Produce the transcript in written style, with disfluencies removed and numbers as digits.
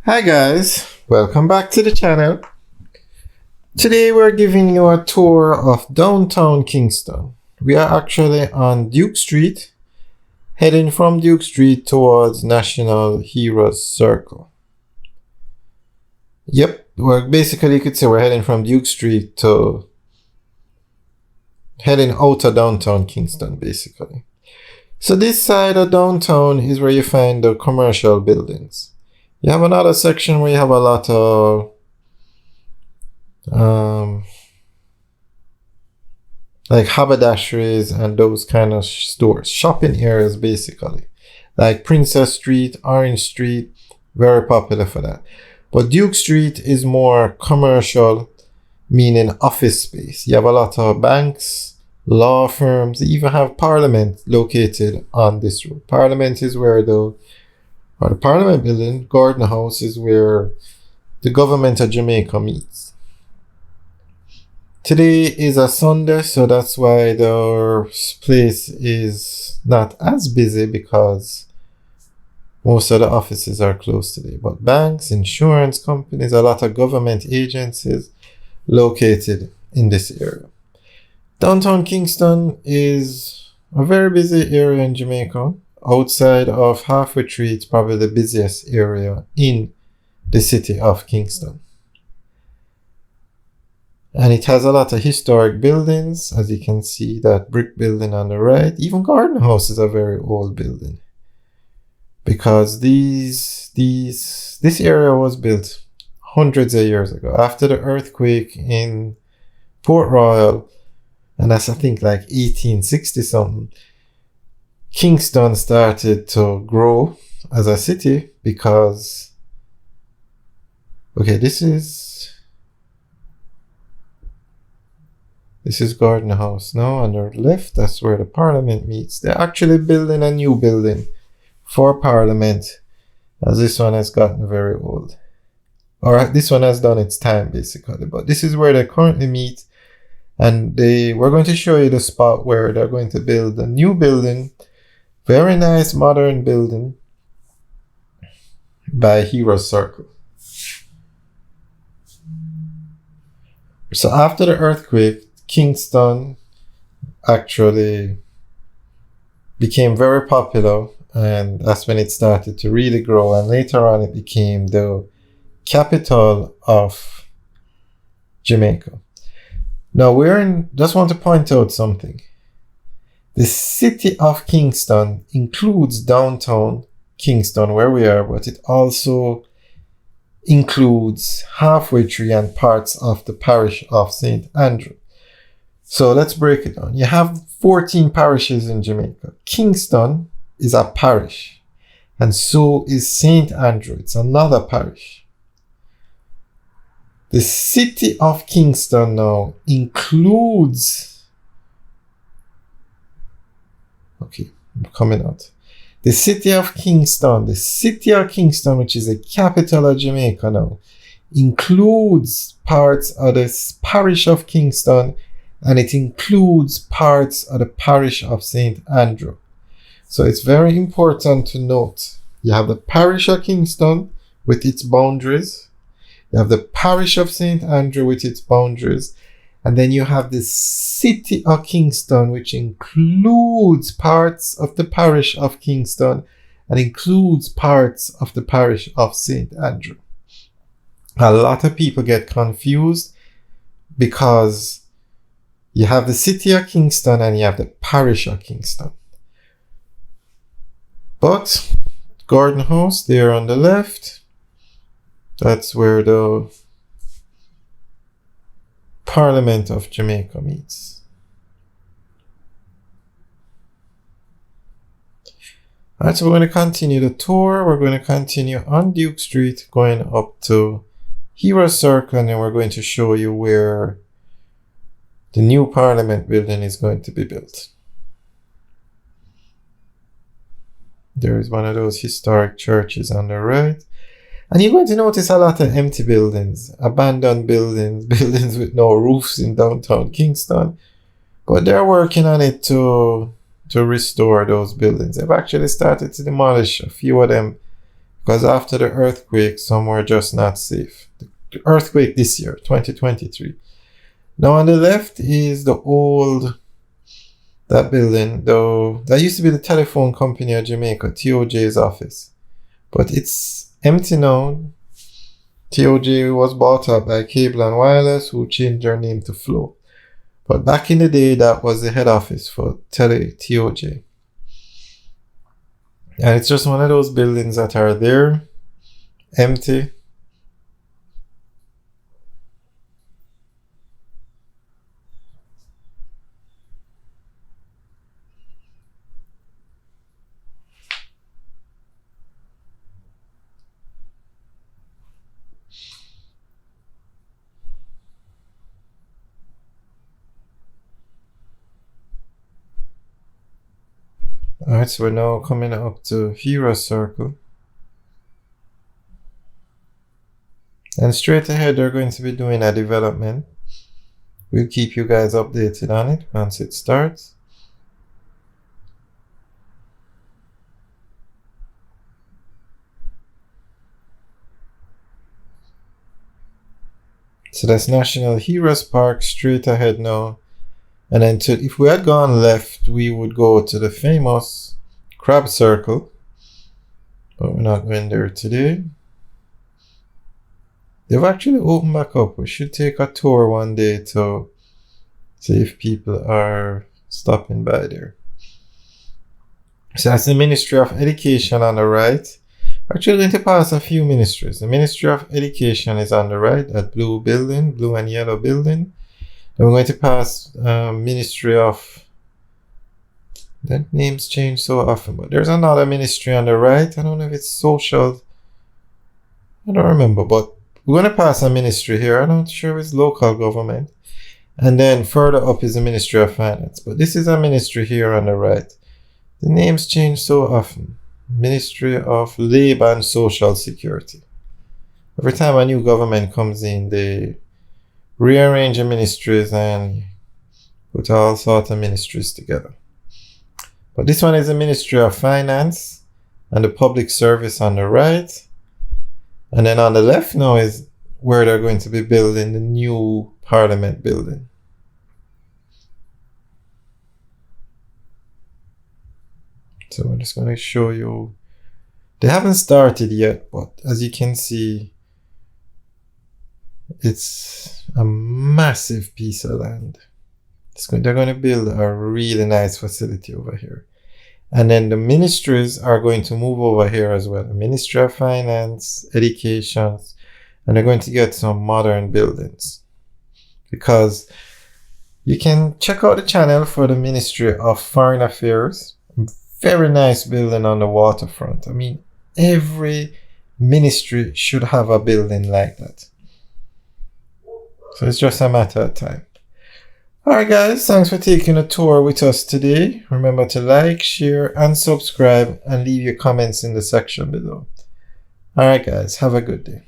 Hi guys, welcome back to the channel. Today we're giving you a tour of downtown Kingston. We are actually on Duke Street, heading from Duke Street towards National Heroes Circle. Yep, you could say we're heading from Duke Street to heading out of downtown Kingston basically. So this side of downtown is where you find the commercial buildings. You have another section where you have a lot of like haberdasheries and those kind of stores, shopping areas basically, like Princess Street, Orange Street, very popular for that. But Duke Street is more commercial, meaning office space. You have a lot of banks, law firms. You even have Parliament located on this road. Parliament is where the Parliament building, Gordon House, is where the government of Jamaica meets. Today is a Sunday, so that's why the place is not as busy because most of the offices are closed today. But banks, insurance companies, a lot of government agencies located in this area. Downtown Kingston is a very busy area in Jamaica. Outside of Halfway Tree, it's probably the busiest area in the city of Kingston. And it has a lot of historic buildings, as you can see, that brick building on the right. Even Garden House is a very old building. Because this area was built hundreds of years ago. After the earthquake in Port Royal, and that's I think like 1860 something, Kingston started to grow as a city because, okay, this is Garden House now. On the left, that's where the Parliament meets. They're actually building a new building for Parliament, as this one has gotten very old. Alright, this one has done its time basically, but this is where they currently meet, and we're going to show you the spot where they're going to build a new building. Very nice modern building by Heroes Circle. So after the earthquake, Kingston actually became very popular, and that's when it started to really grow, and later on it became the capital of Jamaica. Now just want to point out something. The city of Kingston includes downtown Kingston where we are, but it also includes Halfway Tree and parts of the parish of St. Andrew. So let's break it down. You have 14 parishes in Jamaica. Kingston is a parish, and so is St. Andrew. It's another parish. The city of Kingston now includes, okay, I'm coming out. The city of Kingston, which is the capital of Jamaica now, includes parts of the parish of Kingston, and it includes parts of the parish of St. Andrew. So it's very important to note, you have the parish of Kingston with its boundaries, you have the parish of St. Andrew with its boundaries, and then you have the city of Kingston, which includes parts of the parish of Kingston and includes parts of the parish of St. Andrew. A lot of people get confused because you have the city of Kingston and you have the parish of Kingston. But Garden House there on the left, that's where the Parliament of Jamaica meets. Alright, so we're going to continue the tour. We're going to continue on Duke Street, going up to Heroes Circle, and then we're going to show you where the new Parliament building is going to be built. There is one of those historic churches on the right. And you're going to notice a lot of empty buildings, abandoned buildings, buildings with no roofs in downtown Kingston. But they're working on it to restore those buildings. They've actually started to demolish a few of them because after the earthquake, some were just not safe. The earthquake this year, 2023. Now on the left is the old, that building, though, that used to be the telephone company of Jamaica, TOJ's office. But it's empty now. TOJ was bought up by Cable and Wireless, who changed their name to Flow. But back in the day, that was the head office for TOJ. And it's just one of those buildings that are there, empty. Alright, so we're now coming up to Hero Circle. And straight ahead, they're going to be doing a development. We'll keep you guys updated on it once it starts. So that's National Heroes Park straight ahead now. And then if we had gone left, we would go to the famous Crab Circle. But we're not going there today. They've actually opened back up. We should take a tour one day to see if people are stopping by there. So that's the Ministry of Education on the right. Actually, going to pass a few ministries. The Ministry of Education is on the right, that blue building, blue and yellow building. Then we're going to pass Ministry of, that name's change so often, but there's another ministry on the right. I don't know if it's social, I don't remember, but we're going to pass a ministry here. I'm not sure if it's local government. And then further up is the Ministry of Finance. But this is a ministry here on the right. The names change so often. Ministry of Labour and Social Security. Every time a new government comes in, they rearrange the ministries and put all sorts of ministries together. But this one is the Ministry of Finance and the Public Service on the right. And then on the left now is where they're going to be building the new Parliament building. So I'm just going to show you. They haven't started yet, but as you can see, it's a massive piece of land. They're going to build a really nice facility over here. And then the ministries are going to move over here as well. The Ministry of Finance, Education, and they're going to get some modern buildings. Because you can check out the channel for the Ministry of Foreign Affairs. Very nice building on the waterfront. I mean, every ministry should have a building like that. So it's just a matter of time. Alright guys, thanks for taking a tour with us today. Remember to like, share, and subscribe, and leave your comments in the section below. Alright guys, have a good day.